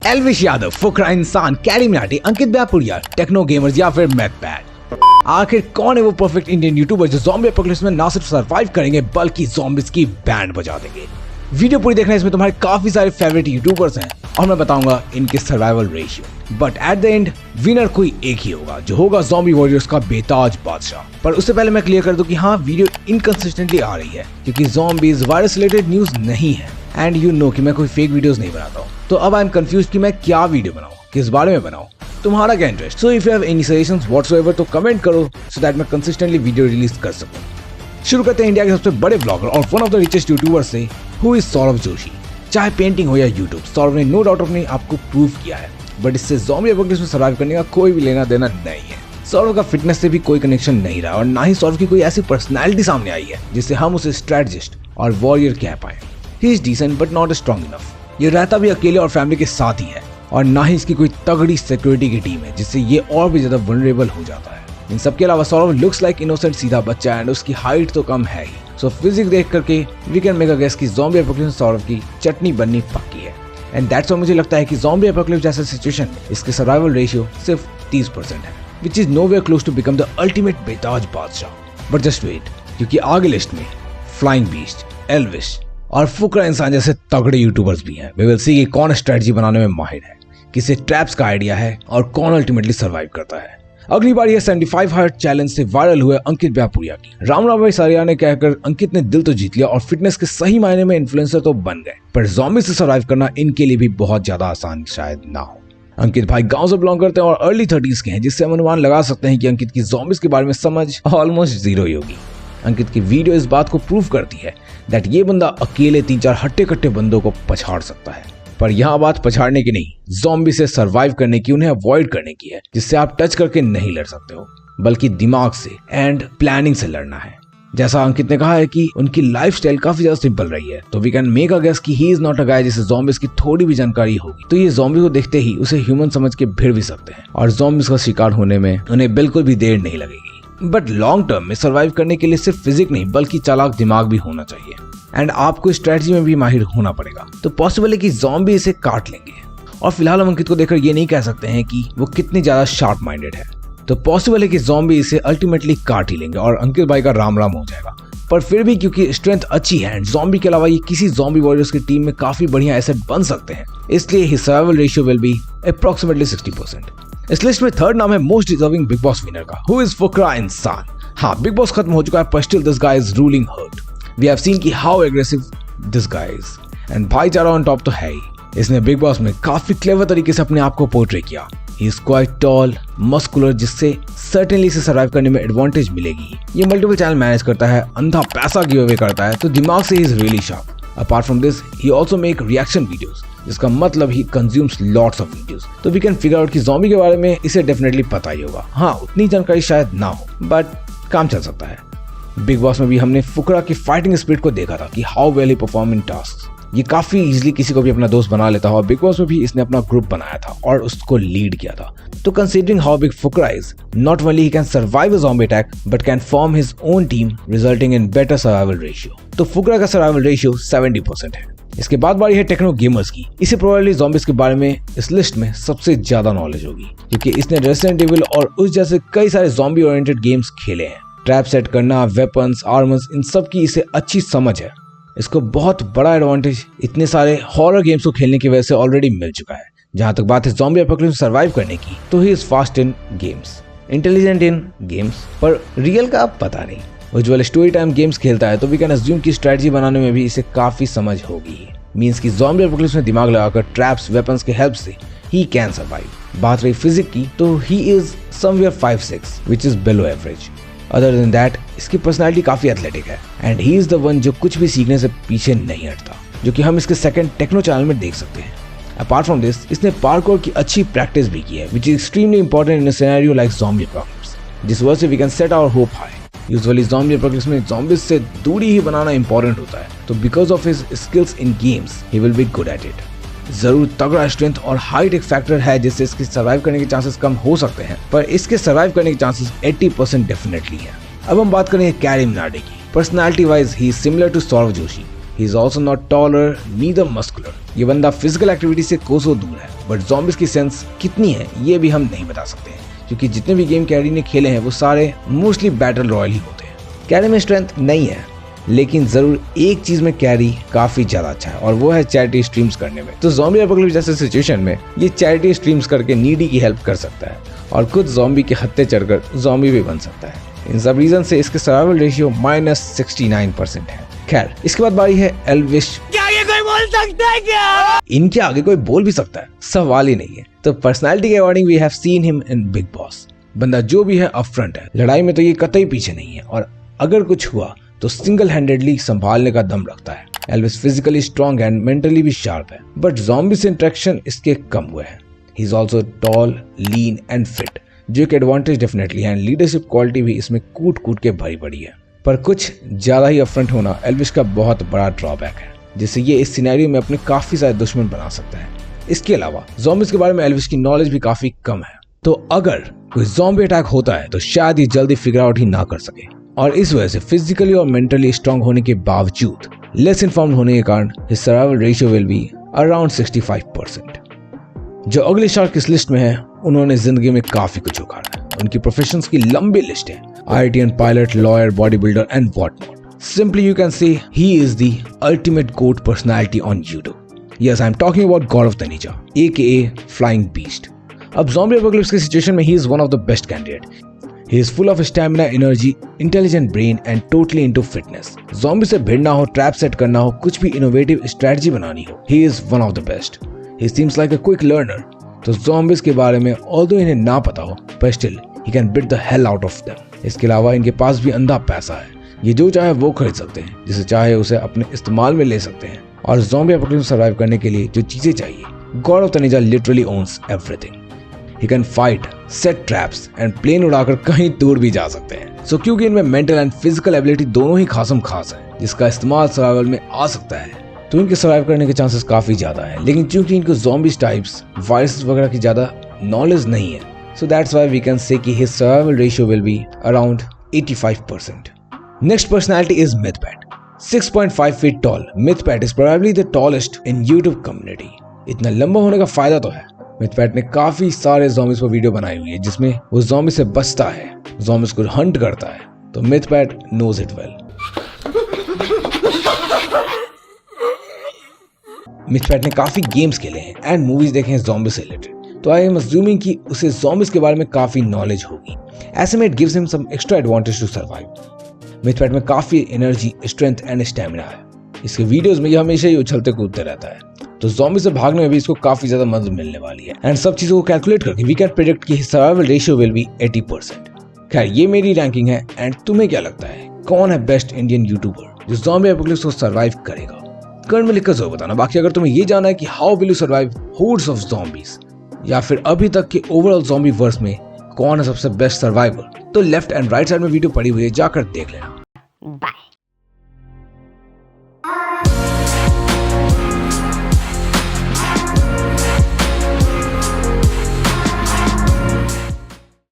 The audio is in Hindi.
एल्विश यादव, फुकरा इंसान, कैरी मिनाटी, अंकित ब्यापुरिया, टेक्नो गेमर्स या फिर मैथपैड। आखिर कौन है वो परफेक्ट इंडियन यूट्यूबर जो ज़ॉम्बी एपोकलिप्स में ना सिर्फ सर्वाइव करेंगे बल्कि ज़ॉम्बीज की बैंड बजा देंगे। वीडियो पूरी देखना, इसमें तुम्हारे काफी सारे फेवरेट यूट्यूबर्स हैं और मैं बताऊंगा इनके survival ratio. But at the end winner कोई एक ही होगा, जो होगा ज़ॉम्बी वॉरियर्स का बेताज बादशाह। पर उससे पहले मैं क्लियर कर दूं कि हाँ, वीडियो इनकंसिस्टेंटली आ रही है क्योंकि ज़ॉम्बीज वायरस रिलेटेड न्यूज नहीं है एंड यू नो कि मैं कोई फेक वीडियोस नहीं बनाता हूँ। तो अब आई एम कंफ्यूज कि मैं क्या वीडियो बनाऊं, किस बारे में बनाऊं, तुम्हारा क्या interest. So if you have any suggestions whatsoever तो कमेंट करो सो दैट मैं कंसिस्टेंटली वीडियो रिलीज कर सकूं। शुरू करते हैं इंडिया के सबसे बड़े ब्लॉगर और one of the richest YouTuber से, हु इज सौरभ जोशी। चाहे पेंटिंग हो या यूट्यूब, सौरभ ने नो डाउट अपने आपको प्रूव किया है, बट इससे ज़ॉम्बी एपोकलिप्स में सर्वाइव करने का कोई भी लेना देना नहीं है। सौरभ का फिटनेस से भी कोई कनेक्शन नहीं रहा और ना ही सौरभ की कोई ऐसी पर्सनैलिटी सामने आई है जिससे हम उसे स्ट्रेटजिस्ट और वॉरियर कह पाए। He is decent but not strong enough. ये रहता भी अकेले और फैमिली के साथ ही है और ना ही इसकी कोई तगड़ी सिक्योरिटी की टीम है जिससे ये और भी ज्यादा वल्नरेबल हो जाता है। इन सब के अलावा सौरभ लुक्स लाइक इनोसेंट सीधा बच्चा एंड उसकी हाइट तो कम है ही। सो फिजिक्स देख करके we can make a guess कि ज़ॉम्बी एपोकलिप्स में सौरभ की चटनी बननी पक्की है। एंड दैट्स व्हाई मुझे लगता है कि ज़ॉम्बी एपोकलिप्स जैसा सिचुएशन में इसके सर्वाइवल रेशियो सिर्फ 30% है, which is nowhere close to become the ultimate बेताज बादशाह। बट जस्ट वेट, क्योंकि आगे लिस्ट में फ्लाइंग बीस्ट, एल्विश और फुकरा इंसान जैसे तगड़े यूट्यूबर्स भी हैं। वी विल सी कि कौन स्ट्रेटजी बनाने में माहिर है, किसे ट्रैप्स का आइडिया है और कौन अल्टीमेटली सर्वाइव करता है। अगली बार यह 75 हार्ट चैलेंज से वायरल हुए अंकित ब्यापुरिया की। राम भाई सारिया ने कहकर अंकित ने दिल तो जीत लिया और फिटनेस के सही मायने में इन्फ्लुएंसर तो बन गए, पर ज़ॉम्बी से सर्वाइव करना इनके लिए भी बहुत ज्यादा आसान शायद ना हो। अंकित भाई गांव से बिलोंग करते हैं और अर्ली 30s के हैं, जिससे हम अनुमान लगा सकते हैं कि अंकित की ज़ॉम्बीज के बारे में समझ ऑलमोस्ट जीरो ही होगी। अंकित की वीडियो इस बात को प्रूव करती है दैट ये बंदा अकेले 3-4 हट्टे कट्टे बंदों को पछाड़ सकता है। पर यहाँ बात पछाड़ने की नहीं, ज़ॉम्बी से सर्वाइव करने की, उन्हें अवॉइड करने की है, जिससे आप टच करके नहीं लड़ सकते हो बल्कि दिमाग से एंड प्लानिंग से लड़ना है। जैसा अंकित ने कहा है कि उनकी लाइफस्टाइल काफी ज्यादा सिंपल रही है, तो we can make a guess कि ही इज नॉट अ गाय जिसे ज़ॉम्बीज की थोड़ी भी जानकारी होगी तो ये ज़ॉम्बी को देखते ही उसे ह्यूमन समझ के भिड़ भी सकते हैं और ज़ॉम्बीज का शिकार होने में उन्हें बिल्कुल भी देर नहीं लगेगी। बट लॉन्ग टर्म में सर्वाइव करने के लिए सिर्फ फिजिक नहीं बल्कि चालाक दिमाग भी होना चाहिए एंड आपको स्ट्रेटजी में भी माहिर होना पड़ेगा। तो पॉसिबल है कि ज़ॉम्बी इसे काट लेंगे और फिलहाल हम अंकित को देखकर ये नहीं कह सकते हैं कि वो कितनी ज्यादा शार्प माइंडेड है। तो पॉसिबल है कि ज़ॉम्बी इसे अल्टीमेटली काट ही लेंगे और अंकित भाई का राम राम हो जाएगा। पर फिर भी क्योंकि स्ट्रेंथ अच्छी है एंड ज़ॉम्बी के अलावा ये किसी ज़ॉम्बी वॉरियर्स की टीम में काफी बढ़िया एसेट बन सकते हैं, इसलिए his survival ratio will be approximately 60%। इस लिस्ट में थर्ड नाम है most deserving Bigg Boss winner का, हु इज फुकरा इंसान। हाँ, बिग बॉस खत्म हो चुका है पर still this guy is ruling heart. We have seen कि how aggressive this guy is and भाईचारा ऑन टॉप तो है ही। इसने बिग बॉस में काफी क्लेवर तरीके से अपने आप को पोर्ट्रे किया। He is quite tall, muscular, जिससे सर्टेनली इसे सर्वाइव करने में एडवांटेज मिलेगी। ये मल्टीपल चैनल मैनेज करता है, अंधा पैसा गिव अवे करता है, तो दिमाग से he is really sharp. Apart from this he also make reaction videos, जिसका मतलब ही कंज्यूम्स लॉट्स ऑफ वीडियोस। तो वी कैन फिगर आउट कि ज़ॉम्बी के बारे में इसे डेफिनेटली पता ही होगा। हाँ, उतनी जानकारी शायद ना हो बट काम चल सकता है। बिग बॉस में भी हमने फुकरा की फाइटिंग स्पिरिट को देखा था कि how well he perform in task. ये काफी इजीली किसी को भी अपना दोस्त बना लेता है और बिग बॉस में भी इसने अपना ग्रुप बनाया था और उसको लीड किया था। तो considering how big Fukra is, not only he can survive a zombie attack but can form his own team resulting in better survival ratio. तो फुकरा का सर्वाइवल रेशियो 70% है। इसके बाद बारी है टेक्नो गेमर्स की। इसे प्रोबेबली ज़ॉम्बीज के बारे में इस लिस्ट में सबसे ज्यादा नॉलेज होगी क्योंकि इसने रेसिडेंट एविल और उस जैसे कई सारे ज़ॉम्बी ओरिएंटेड गेम्स खेले हैं। ट्रैप सेट करना, वेपन्स, आर्मर्स, इन सब की इसे अच्छी समझ है। इसको बहुत बड़ा एडवांटेज इतने सारे हॉरर गेम्स को खेलने की वजह से ऑलरेडी मिल चुका है। जहां तक बात है ज़ॉम्बी एपोकलिप्स में सर्वाइव करने की, तो he is fast in games, intelligent in games, पर रियल का पता नहीं। उज्जवल स्टोरी टाइम गेम्स खेलता है तो वी कैन अज्यूम की स्ट्रेटजी बनाने में भी इसे काफी समझ होगी। मींस कि ज़ॉम्बी एपोकलिप्स में दिमाग लगाकर ट्रैप्स, वेपन्स के हेल्प से ही कैन सर्वाइव। बात रही फिजिक की तो he is somewhere 5'6", which is below average. Other than that इसकी पर्सनालिटी काफी एथलेटिक है and he is the one जो कुछ भी सीखने से पीछे नहीं हटता, जो कि हम इसके सेकंड टेक्नो चैनल में देख सकते हैं। अपार्ट फ्रॉम दिस इसने पार्कोर की अच्छी प्रैक्टिस भी की है, which is extremely important in a scenario like zombie apocalypse, जिस वजह से we can set our hope high. Usually zombie apocalypse में ज़ॉम्बीज से दूरी ही बनाना इंपॉर्टेंट होता है, तो because of his skills in games he will be good at it. जरूर तगड़ा स्ट्रेंथ और हाइट एक फैक्टर है जिससे इसके सर्वाइव करने के चांसेस कम हो सकते हैं, पर इसके सर्वाइव करने के चांसेस 80% डेफिनेटली है। अब हम बात करेंगे कैरी मिनाटी की। Personality wise he is similar to Saurabh Joshi. He is also not taller, neither muscular. ये बंदा फिजिकल एक्टिविटी से कोसों दूर है, बट zombies की सेंस कितनी है ये भी हम नहीं बता सकते हैं, क्योंकि जितने भी गेम कैरी ने खेले हैं वो सारे मोस्टली बैटल रॉयल ही होते हैं। कैरी में स्ट्रेंथ नहीं है, लेकिन जरूर एक चीज में कैरी काफी ज्यादा अच्छा है और वो है चैरिटी स्ट्रीम्स करने में। तो ज़ॉम्बी एपोकलिप्स जैसे सिचुएशन में ये चैरिटी स्ट्रीम्स करके नीडी की हेल्प कर सकता है और खुद ज़ॉम्बी के हत्थे चढ़कर ज़ॉम्बी भी बन सकता है। इन सब रीजन से इसके सर्वाइवल रेशियो -69% है। खैर, इसके बाद बारी है एल्विश। क्या ये कोई बोल सकता है क्या? इनके आगे कोई बोल भी सकता है, सवाल ही नहीं है। तो पर्सनालिटी के according we have seen him in Bigg Boss. बंदा जो भी है अपफ्रंट है, लड़ाई में तो ये कतई पीछे नहीं है और अगर कुछ हुआ तो सिंगल हैंडेडली संभालने का दम रखता है। Elvish physically strong and mentally भी शार्प है, बट ज़ॉम्बी से इंटरेक्शन इसके कम हुए हैं। He is also tall, lean and fit, जो एक एडवांटेज डेफिनेटली है। लीडरशिप क्वालिटी भी इसमें कूट कूट के भरी पड़ी है। पर कुछ ज्यादा ही अपफ्रंट होना एल्विस का बहुत बड़ा ड्रॉबैक है, जिससे ये इस सिनेरियो में अपने काफी सारे दुश्मन बना सकता है। इसके अलावा ज़ॉम्बीज के बारे में एल्विस की नॉलेज भी काफी कम है, तो अगर कोई ज़ॉम्बी अटैक होता है तो शायद ये जल्दी फिगर आउट ही ना कर सके, और इस वजह से फिजिकली और मेंटली स्ट्रांग होने के बावजूद लेस इन्फॉर्म्ड होने के कारण his survival ratio will be around 65%। जो अगले शार्क इस लिस्ट में है, उन्होंने जिंदगी में काफी कुछ उखाड़ा है। उनकी प्रोफेशंस की लंबी लिस्ट है, IITian pilot, lawyer, body builder and what not. Simply you can say he is the ultimate GOAT personality on YouTube. Yes, I'm talking about God of the Ninja, aka Flying Beast. अब zombie apocalypse की सिचुएशन में he is one of the best candidate. He is full of stamina, energy, intelligent brain and totally into fitness. Zombie से भिड़ना हो, ट्रैप सेट करना हो, कुछ भी इनोवेटिव स्ट्रेटजी बनानी हो, he is one of the best. He seems like a quick learner. तो zombies के बारे में although इन्हें ना पता हो, but still he can beat the hell out of them. इसके अलावा इनके पास भी अंधा पैसा है, ये जो चाहे वो खरीद सकते हैं, जिसे चाहे उसे अपने इस्तेमाल में ले सकते हैं। और ज़ॉम्बी एपोकलिप्स सर्वाइव करने के लिए जो चीजें चाहिए, God of the ninja literally owns everything. He can fight, set traps and plane उड़ाकर कहीं दूर भी जा सकते हैं। सो क्योंकि इनमें मेंटल एंड फिजिकल एबिलिटी दोनों ही खासम खास है, जिसका इस्तेमाल सर्वाइवल में आ सकता है, तो इनके सर्वाइव करने के चांसेस काफी ज्यादा है। लेकिन चूंकि इनको ज़ॉम्बीज टाइप्स, वायरसेस वगैरह की ज्यादा नॉलेज नहीं है, so that's why we can say कि his survival ratio will be around 85%. Next personality is Mythpat. 6.5 feet tall, Mythpat is probably the tallest in YouTube community. इतना लंबा होने का फायदा तो है, Mythpat ने काफी सारे zombies पर वीडियो बनाई हुई है जिसमें वो zombies से बचता है, zombies को हंट करता है, तो Mythpat knows it well. Mythpat ने काफी गेम्स खेले हैं एंड मूवीज देखे हैं zombies से रिलेटेड, तो आई एम अज्यूमिंग कि उसे ज़ॉम्बीज के बारे में काफी नॉलेज होगी। ऐसे में it gives him some extra advantage to survive. मिथपैट में काफी एनर्जी, स्ट्रेंथ एंड स्टैमिना है। इसके वीडियोस में ये हमेशा ही उछलते कूदते रहता है, तो ज़ॉम्बी से भागने में भी इसको काफी ज्यादा मदद मिलने वाली है। एंड सब चीजों को कैलकुलेट करके वी कैन प्रेडिक्ट कि सर्वाइवल रेशियो विल बी 80%। खैर, ये मेरी रैंकिंग है एंड तुम्हें क्या लगता है, कौन है बेस्ट इंडियन यूट्यूबर जो ज़ॉम्बी एपोकलिप्स को सर्वाइव करेगा? कमेंट में लिखकर जरूर बताना। बाकी अगर तुम्हें ये जानना है कि how will you survive hoards of zombies, या फिर अभी तक के ओवरऑल ज़ॉम्बी वर्स में कौन है सबसे बेस्ट सर्वाइवर, तो लेफ्ट एंड राइट साइड में वीडियो पड़ी हुई है, जाकर देख लेना। बाय।